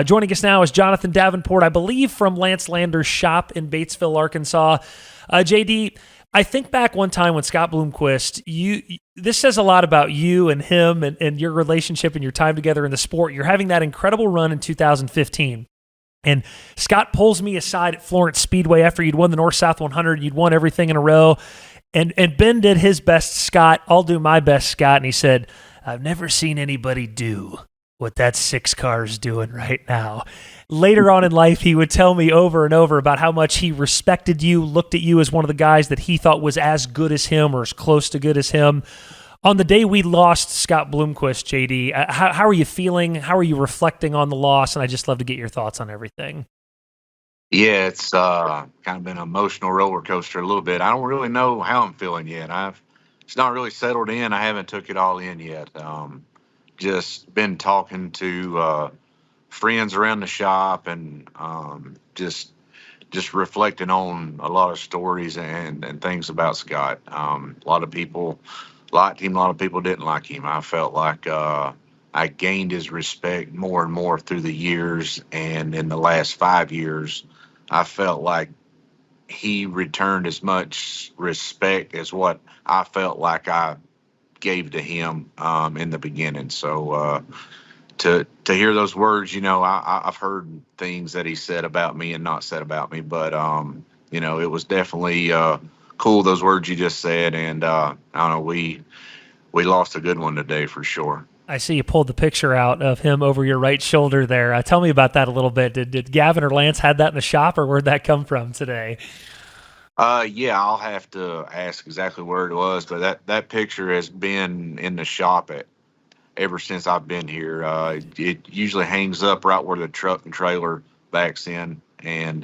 Joining us now is Jonathan Davenport, I believe from Lance Lander's shop in Batesville, Arkansas. JD, I think back one time when Scott Bloomquist, this says a lot about you and him and your relationship and your time together in the sport. You're having that incredible run in 2015. And Scott pulls me aside at Florence Speedway after you'd won the North-South 100. You'd won everything in a row. And Ben did his best, Scott. I'll do my best, Scott. And he said, I've never seen anybody do what that 6 car's doing right now. Later on in life, he would tell me over and over about how much he respected you, looked at you as one of the guys that he thought was as good as him or as close to good as him. On the day we lost Scott Bloomquist, JD, how are you feeling? How are you reflecting on the loss? And I just love to get your thoughts on everything. Yeah, it's kind of been an emotional roller coaster a little bit. I don't really know how I'm feeling yet. It's not really settled in. I haven't took it all in yet. Just been talking to friends around the shop and just reflecting on a lot of stories and things about Scott. A lot of people liked him. A lot of people didn't like him. I felt like I gained his respect more and more through the years. And in the last 5 years, I felt like he returned as much respect as what I felt like I gave to him in the beginning. So to hear those words, I've heard things that he said about me and not said about me, but it was definitely cool, those words you just said. And I don't know, we lost a good one today for sure. I see you pulled the picture out of him over your right shoulder there. Tell me about that a little bit. Did Gavin or Lance had that in the shop, or where'd that come from today? Yeah, I'll have to ask exactly where it was, but that picture has been in the shop ever since I've been here. It usually hangs up right where the truck and trailer backs in, and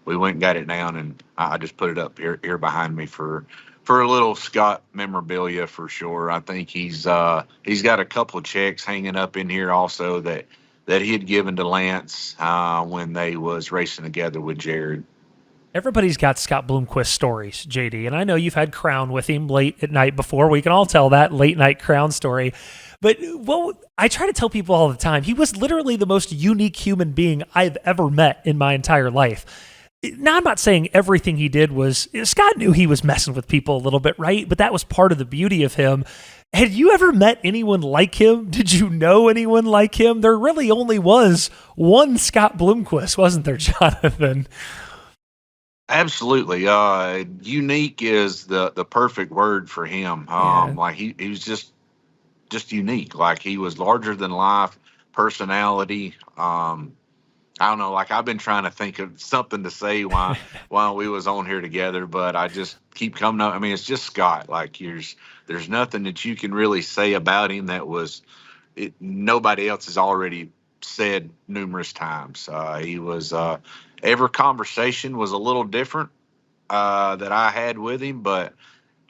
we went and got it down, and I just put it up here behind me for a little Scott memorabilia for sure. I think he's got a couple of checks hanging up in here also that he had given to Lance when they was racing together with Jared. Everybody's got Scott Bloomquist stories, JD, and I know you've had Crown with him late at night before. We can all tell that late night Crown story. But I try to tell people all the time, he was literally the most unique human being I've ever met in my entire life. Now, I'm not saying everything he did was, Scott knew he was messing with people a little bit, right? But that was part of the beauty of him. Had you ever met anyone like him? Did you know anyone like him? There really only was one Scott Bloomquist, wasn't there, Jonathan? Absolutely. Unique is the perfect word for him. Like he was just unique. Like he was larger than life personality. I don't know, like I've been trying to think of something to say while we was on here together, but I just keep coming up. I mean, it's just Scott. Like there's nothing that you can really say about him that nobody else has already said numerous times. He was every conversation was a little different that I had with him, but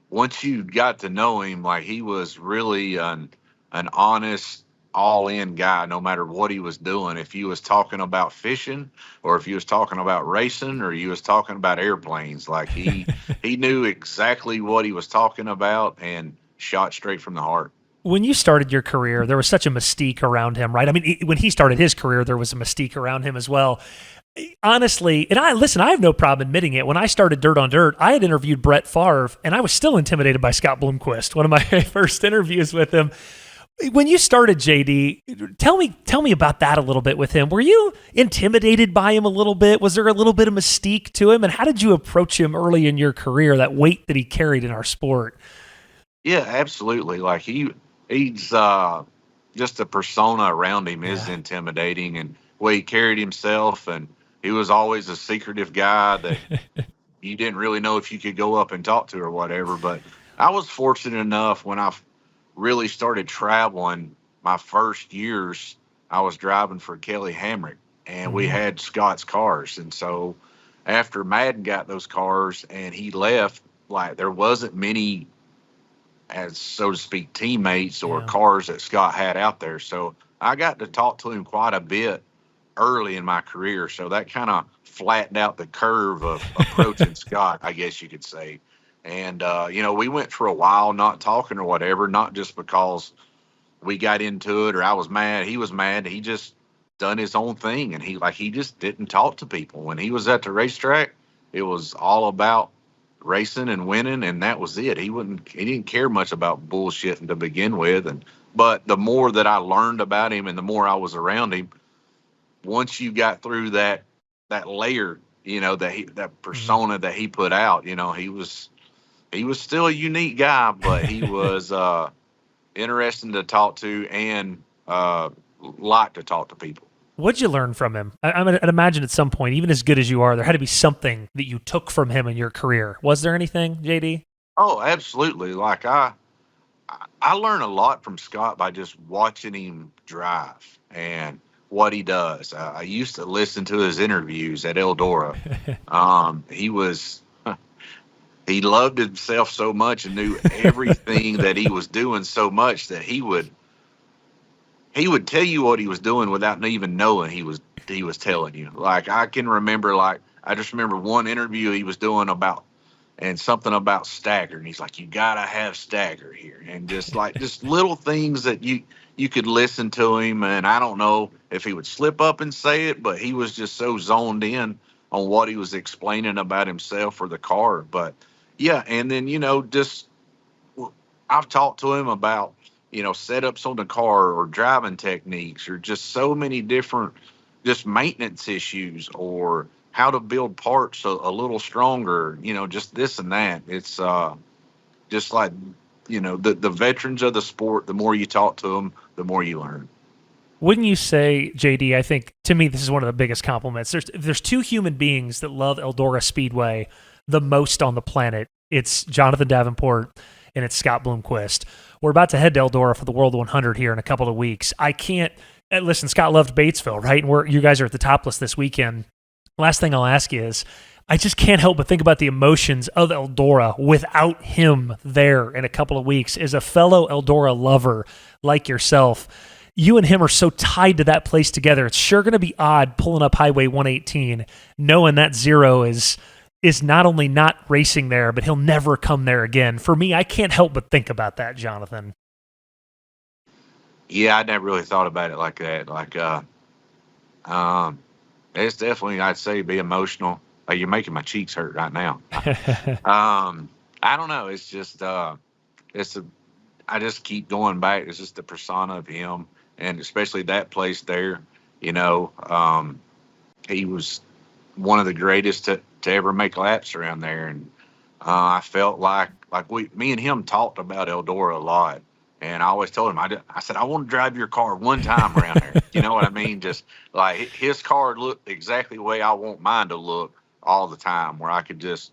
once you got to know him, like he was really an honest, all-in guy, no matter what he was doing. If he was talking about fishing, or if he was talking about racing, or he was talking about airplanes, like he knew exactly what he was talking about and shot straight from the heart. When you started your career, there was such a mystique around him, right? I mean, when he started his career, there was a mystique around him as well. Honestly, and I have no problem admitting it. When I started Dirt on Dirt, I had interviewed Brett Favre, and I was still intimidated by Scott Bloomquist, one of my first interviews with him. When you started, JD, tell me about that a little bit with him. Were you intimidated by him a little bit? Was there a little bit of mystique to him? And how did you approach him early in your career, that weight that he carried in our sport? Yeah, absolutely. Like he's just a persona around him is intimidating, and the way he carried himself, and he was always a secretive guy that you didn't really know if you could go up and talk to or whatever. But I was fortunate enough when I really started traveling my first years, I was driving for Kelly Hamrick, and we had Scott's cars. And so after Madden got those cars and he left, like there wasn't many, as so to speak, teammates or cars that Scott had out there. So I got to talk to him quite a bit early in my career. So that kind of flattened out the curve of approaching Scott, I guess you could say. And, we went for a while not talking or whatever, not just because we got into it or I was mad. He was mad. He just done his own thing, and he just didn't talk to people. When he was at the racetrack, it was all about racing and winning, and that was it. He didn't care much about bullshitting to begin with. And but the more that I learned about him and the more I was around him, once you got through that layer, that persona that he put out, he was still a unique guy, but he was interesting to talk to and like to talk to people. What'd you learn from him? I'd imagine at some point, even as good as you are, there had to be something that you took from him in your career. Was there anything, JD? Oh, absolutely. Like I learn a lot from Scott by just watching him drive and what he does. I used to listen to his interviews at Eldora. He loved himself so much and knew everything that he was doing so much that he would tell you what he was doing without even knowing he was telling you. Like I can remember, I just remember one interview he was doing about and something about stagger, and he's like, "You gotta have stagger here," and just little things that you could listen to him, and I don't know if he would slip up and say it, but he was just so zoned in on what he was explaining about himself or the car. But yeah, and then just I've talked to him about setups on the car or driving techniques or just so many different just maintenance issues or how to build parts a little stronger, just this and that. It's just like the veterans of the sport. The more you talk to them, the more you learn. Wouldn't you say, JD, I think, to me, this is one of the biggest compliments. There's two human beings that love Eldora Speedway the most on the planet. It's Jonathan Davenport and it's Scott Bloomquist. We're about to head to Eldora for the World 100 here in a couple of weeks. I can't listen. Scott loved Batesville, right? And you guys are at the top list this weekend. Last thing I'll ask you is, I just can't help but think about the emotions of Eldora without him there in a couple of weeks. As a fellow Eldora lover like yourself, you and him are so tied to that place together. It's sure going to be odd pulling up Highway 118, knowing that Zero is not only not racing there, but he'll never come there again. For me, I can't help but think about that, Jonathan. Yeah, I never really thought about it like that. It's definitely, I'd say, be emotional. You're making my cheeks hurt right now. I don't know. It's just, I just keep going back. It's just the persona of him, and especially that place there. He was one of the greatest to ever make laps around there, and I felt like me and him talked about Eldora a lot. And I always told him, I said, I want to drive your car one time around there. You know what I mean? Just like his car looked exactly the way I want mine to look all the time, where I could just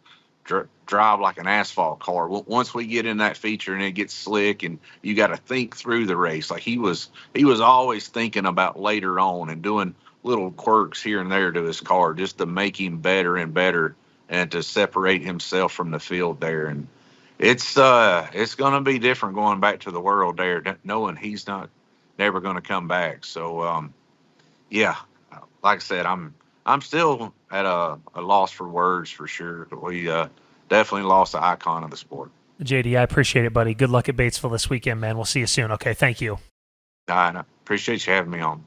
drive like an asphalt car. Once we get in that feature and it gets slick and you got to think through the race, like he was always thinking about later on and doing little quirks here and there to his car just to make him better and better and to separate himself from the field there. And it's going to be different going back to the world there, knowing he's never going to come back. So yeah, like I said, I'm still at a loss for words for sure. We definitely lost the icon of the sport. JD, I appreciate it, buddy. Good luck at Batesville this weekend, man. We'll see you soon. Okay, thank you. I appreciate you having me on.